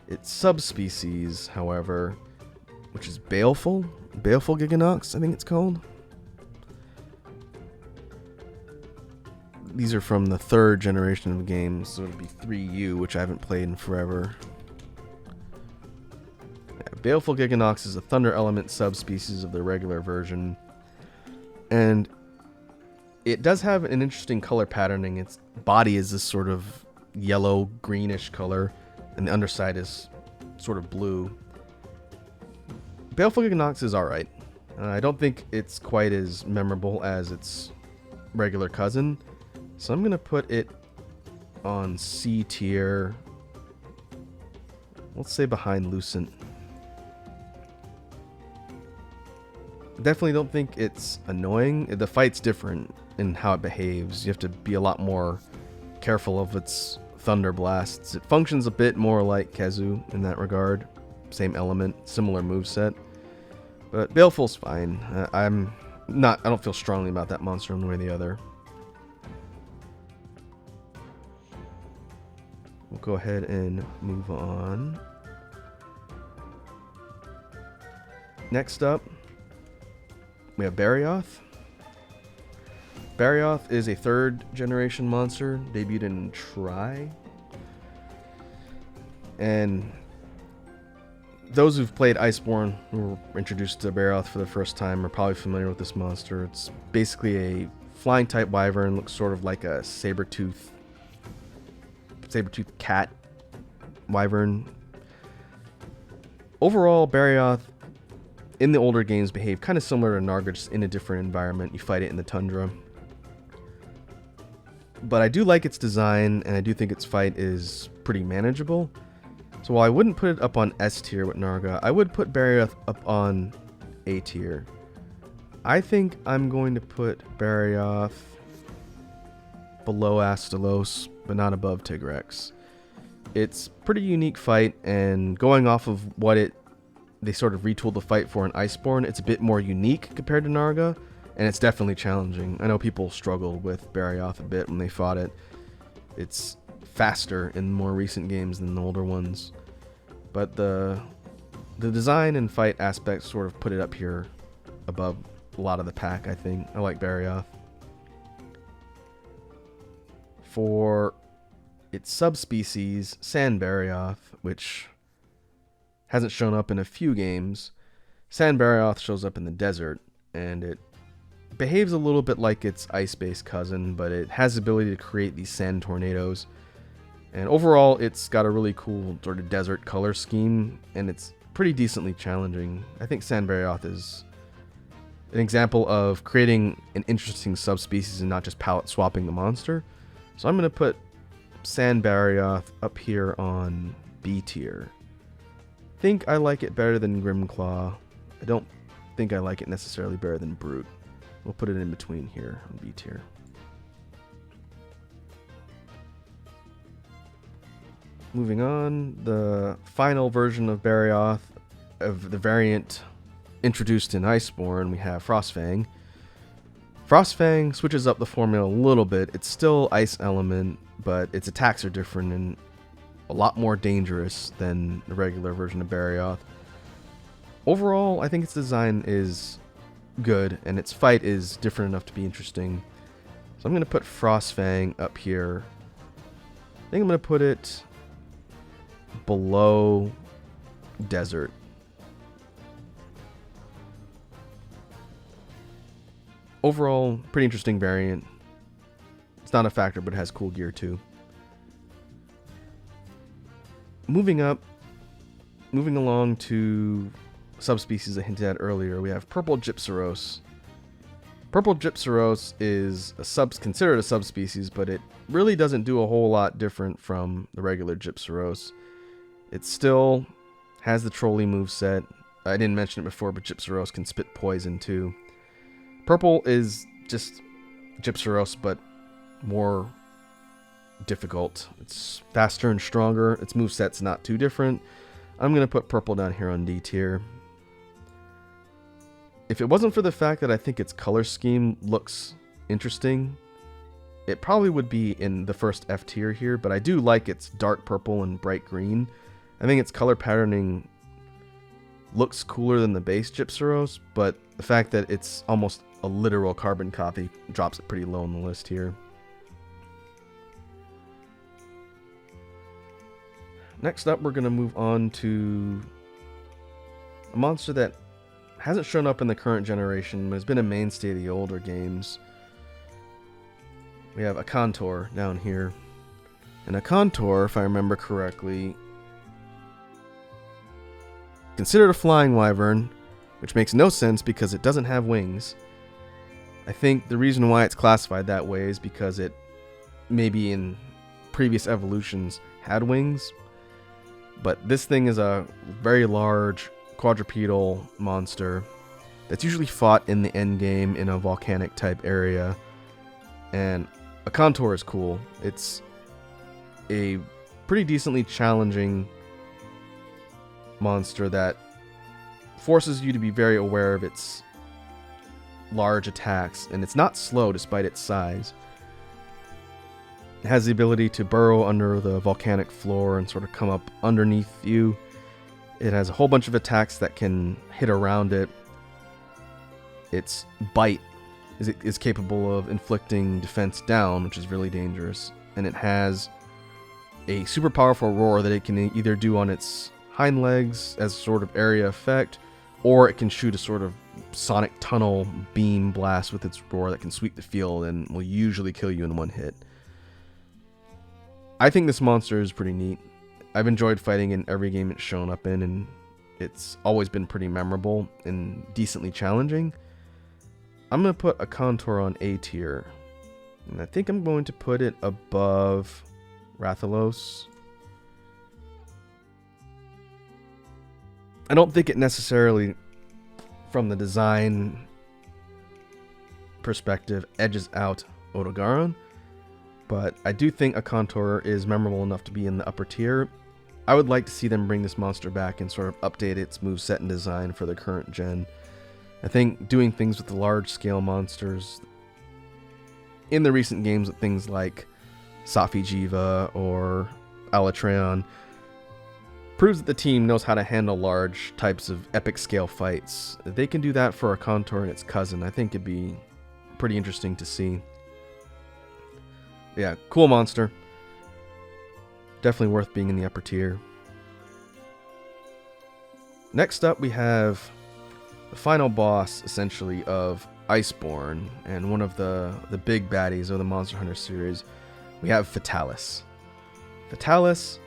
Its subspecies, however, which is Baleful Giganox, I think it's called. These are from the 3rd generation of games, so it'll be 3U, which I haven't played in forever. Yeah, Baleful Giganox is a Thunder Element subspecies of the regular version. And it does have an interesting color patterning. Its body is this sort of yellow-greenish color, and the underside is sort of blue. Baleful Giganox is alright. I don't think it's quite as memorable as its regular cousin. So I'm going to put it on C tier. Let's say behind Lucent. Definitely don't think it's annoying. The fight's different in how it behaves. You have to be a lot more careful of its thunder blasts. It functions a bit more like Kezu in that regard. Same element, similar moveset. But Baleful's fine. I don't feel strongly about that monster one way or the other. We'll go ahead and move on. Next up, we have Barioth. Barioth is a 3rd generation monster, debuted in Tri. And those who've played Iceborne, who were introduced to Barioth for the first time, are probably familiar with this monster. It's basically a flying type wyvern, looks sort of like a saber-tooth cat wyvern. Overall, Barioth in the older games behaved kind of similar to Narga, just in a different environment. You fight it in the tundra. But I do like its design, and I do think its fight is pretty manageable. So while I wouldn't put it up on S tier with Narga, I would put Barioth up on A tier. I think I'm going to put Barioth below Astalos, but not above Tigrex. It's pretty unique fight, and going off of what they sort of retooled the fight for in Iceborne, it's a bit more unique compared to Narga, and it's definitely challenging. I know people struggled with Barioth a bit when they fought it. It's faster in more recent games than the older ones, but the design and fight aspects sort of put it up here above a lot of the pack, I think. I like Barioth. For its subspecies, Sand Barioth, which hasn't shown up in a few games, Sand Barioth shows up in the desert, and it behaves a little bit like its ice-based cousin, but it has the ability to create these sand tornadoes. And overall, it's got a really cool sort of desert color scheme, and it's pretty decently challenging. I think Sand Barioth is an example of creating an interesting subspecies and not just palette swapping the monster. So I'm going to put Sand Barioth up here on B tier. I think I like it better than Grimclaw. I don't think I like it necessarily better than Brute. We'll put it in between here on B tier. Moving on, the final version of Barioth, of the variant introduced in Iceborne, we have Frostfang. Frostfang switches up the formula a little bit. It's still ice element, but its attacks are different and a lot more dangerous than the regular version of Barioth. Overall, I think its design is good, and its fight is different enough to be interesting. So I'm going to put Frostfang up here. I think I'm going to put it below Desert. Overall, pretty interesting variant. It's not a factor, but it has cool gear too. Moving along to subspecies I hinted at earlier, we have Purple Gypceros. Purple Gypceros is considered a subspecies, but it really doesn't do a whole lot different from the regular Gypceros. It still has the trolley moveset. I didn't mention it before, but Gypceros can spit poison too. Purple is just Gypceros, but more difficult. It's faster and stronger. Its moveset's not too different. I'm going to put Purple down here on D tier. If it wasn't for the fact that I think its color scheme looks interesting, it probably would be in the first F tier here, but I do like its dark purple and bright green. I think its color patterning looks cooler than the base Gypceros, but the fact that it's almost a literal carbon copy drops it pretty low on the list here. Next up, we're going to move on to a monster that hasn't shown up in the current generation, but has been a mainstay of the older games. We have Akantor down here. And Akantor, if I remember correctly, considered a flying wyvern, which makes no sense because it doesn't have wings. I think the reason why it's classified that way is because it maybe in previous evolutions had wings. But this thing is a very large quadrupedal monster that's usually fought in the end game in a volcanic type area. And Akantor is cool. It's a pretty decently challenging monster that forces you to be very aware of its large attacks, and it's not slow despite its size. It has the ability to burrow under the volcanic floor and sort of come up underneath you. It has a whole bunch of attacks that can hit around it. Its bite is capable of inflicting defense down, which is really dangerous. And it has a super powerful roar that it can either do on its hind legs as sort of area effect, or it can shoot a sort of sonic tunnel beam blast with its roar that can sweep the field and will usually kill you in one hit. I think this monster is pretty neat. I've enjoyed fighting in every game it's shown up in, and it's always been pretty memorable and decently challenging. I'm going to put Akantor on A tier, and I think I'm going to put it above Rathalos. I don't think it necessarily, from the design perspective, edges out Odogaron, but I do think Akantor is memorable enough to be in the upper tier. I would like to see them bring this monster back and sort of update its moveset and design for the current gen. I think doing things with the large-scale monsters in the recent games with things like Safi Jiva or Alatreon proves that the team knows how to handle large types of epic-scale fights. If they can do that for Akantor and its cousin, I think it'd be pretty interesting to see. Yeah, cool monster. Definitely worth being in the upper tier. Next up, we have the final boss, essentially, of Iceborne, and one of the big baddies of the Monster Hunter series. We have Fatalis. Fatalis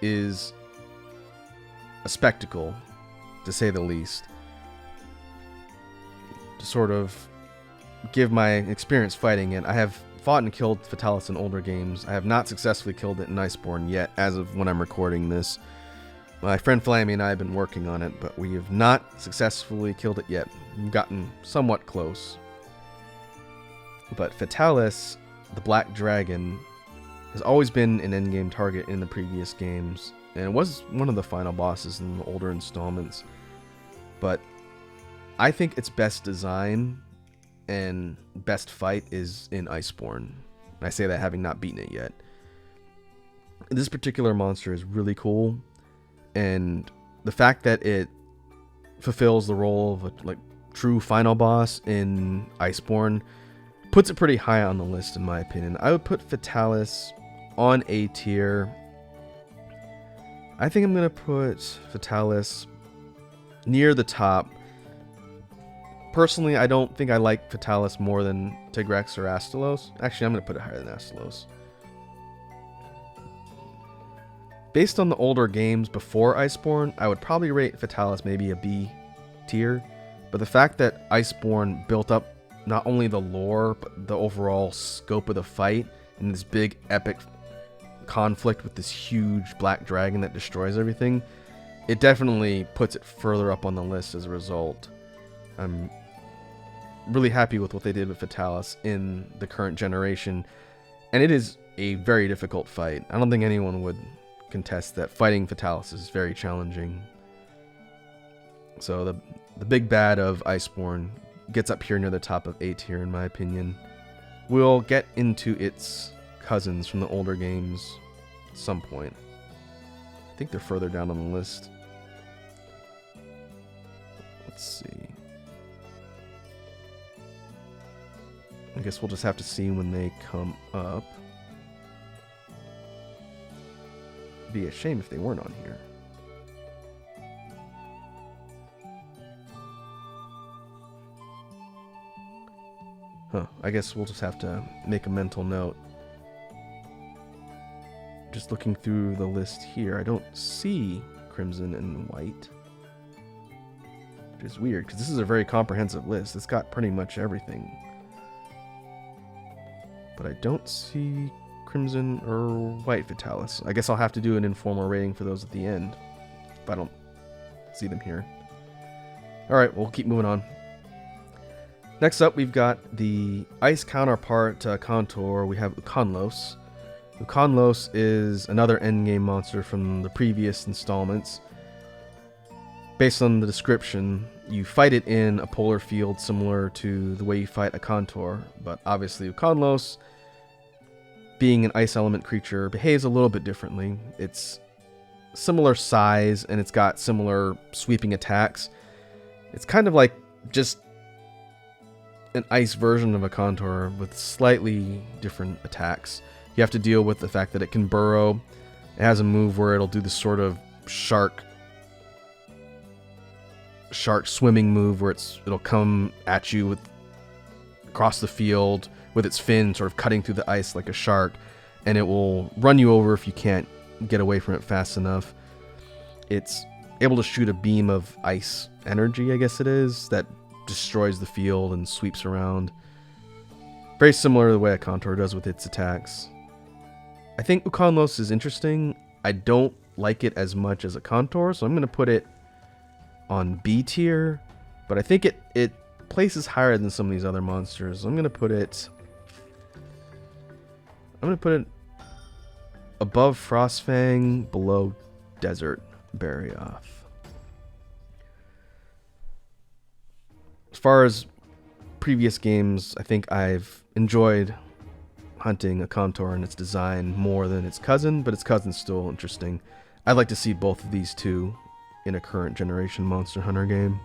is a spectacle, to say the least. To sort of give my experience fighting it, I have fought and killed Fatalis in older games. I have not successfully killed it in Iceborne yet, as of when I'm recording this. My friend Flammy and I have been working on it, but we have not successfully killed it yet. We've gotten somewhat close. But Fatalis, the Black Dragon, has always been an endgame target in the previous games, and it was one of the final bosses in the older installments. But I think its best design and best fight is in Iceborne. I say that having not beaten it yet. This particular monster is really cool, and the fact that it fulfills the role of a true final boss in Iceborne puts it pretty high on the list, in my opinion. I would put Fatalis on A tier. I think I'm going to put Fatalis near the top. Personally, I don't think I like Fatalis more than Tigrex or Astalos. Actually, I'm going to put it higher than Astalos. Based on the older games before Iceborne, I would probably rate Fatalis maybe a B tier. But the fact that Iceborne built up not only the lore, but the overall scope of the fight in this big epic conflict with this huge black dragon that destroys everything, it definitely puts it further up on the list as a result. I'm really happy with what they did with Fatalis in the current generation, and it is a very difficult fight. I don't think anyone would contest that fighting Fatalis is very challenging. So the big bad of Iceborne gets up here near the top of A tier, in my opinion. We'll get into its cousins from the older games at some point. think they're further down on the list. Let's see. I guess we'll just have to see when they come up. It'd be a shame if they weren't on here. Huh, I guess we'll just have to make a mental note. Just looking through the list here, I don't see Crimson and White. Which is weird, because this is a very comprehensive list. It's got pretty much everything. But I don't see Crimson or White Vitalis. I guess I'll have to do an informal rating for those at the end, if I don't see them here. Alright, we'll keep moving on. Next up, we've got the ice counterpart to Akantor. We have Ukanlos. Ukanlos is another endgame monster from the previous installments. Based on the description, you fight it in a polar field similar to the way you fight Akantor, but obviously Ukanlos, being an ice element creature, behaves a little bit differently. It's similar size and it's got similar sweeping attacks. It's kind of like just an ice version of Akantor with slightly different attacks. You have to deal with the fact that it can burrow. It has a move where it'll do this sort of shark swimming move where it'll come at you with across the field with its fin sort of cutting through the ice like a shark, and it will run you over if you can't get away from it fast enough. It's able to shoot a beam of ice energy, I guess it is, that destroys the field and sweeps around. Very similar to the way Akantor does with its attacks. I think Ukanlos is interesting. I don't like it as much as Akantor, so I'm going to put it on B tier, but I think it places higher than some of these other monsters. I'm going to put it above Frostfang, below Desert Barioth. As far as previous games, I think I've enjoyed hunting Akantor and its design more than its cousin, but its cousin's still interesting. I'd like to see both of these two in a current generation Monster Hunter game.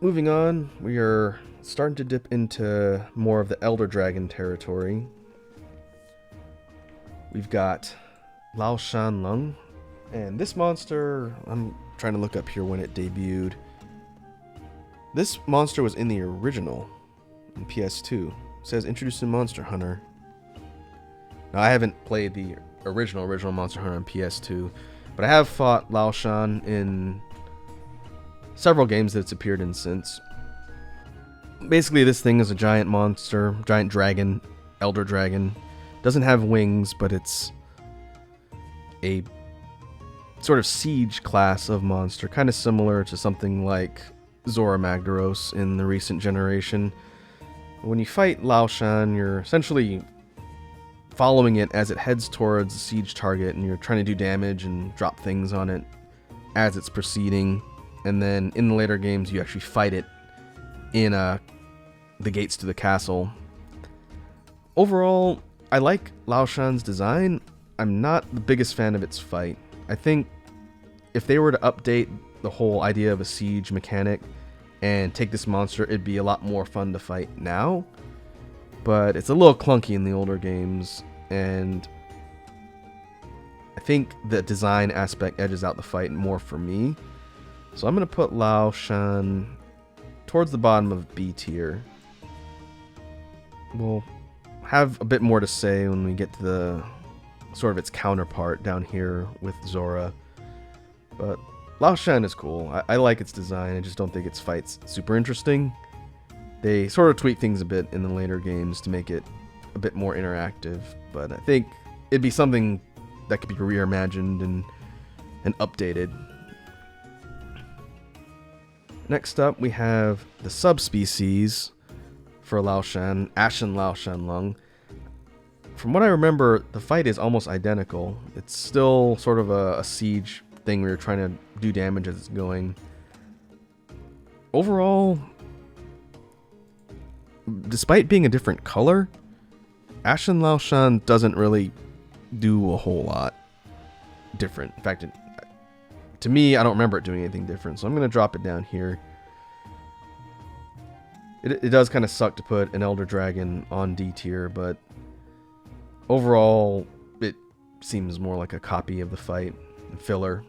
Moving on, we are starting to dip into more of the Elder Dragon territory. We've got Lao Shan Lung, and this monster, I'm trying to look up here when it debuted. This monster was in the original, in PS2. It says introduced in Monster Hunter. Now, I haven't played the original Monster Hunter on PS2, but I have fought Lao Shan in several games that it's appeared in since. Basically, this thing is a giant monster, giant dragon, elder dragon. Doesn't have wings, but it's a sort of siege class of monster, kind of similar to something like Zora Magdaros in the recent generation. When you fight Lao Shan, you're essentially following it as it heads towards a siege target, and you're trying to do damage and drop things on it as it's proceeding. And then in the later games, you actually fight it in the gates to the castle. Overall, I like Lao Shan's design. I'm not the biggest fan of its fight. I think if they were to update the whole idea of a siege mechanic and take this monster, it'd be a lot more fun to fight now. But it's a little clunky in the older games, and I think the design aspect edges out the fight more for me. So I'm going to put Lao Shan towards the bottom of B tier. We'll have a bit more to say when we get to the sort of its counterpart down here with Zora. But Lao Shan is cool. I like its design. I just don't think its fight's super interesting. They sort of tweak things a bit in the later games to make it a bit more interactive, but I think it'd be something that could be reimagined and updated. Next up, we have the subspecies for Lao Shan, Ashen Lao Shan Lung. From what I remember, the fight is almost identical. It's still sort of a siege thing where you're trying to do damage as it's going. Overall, despite being a different color, Ashen Laoshan doesn't really do a whole lot different. In fact, to me, I don't remember it doing anything different, so I'm going to drop it down here. It does kind of suck to put an Elder Dragon on D tier, but overall, it seems more like a copy of the fight, filler.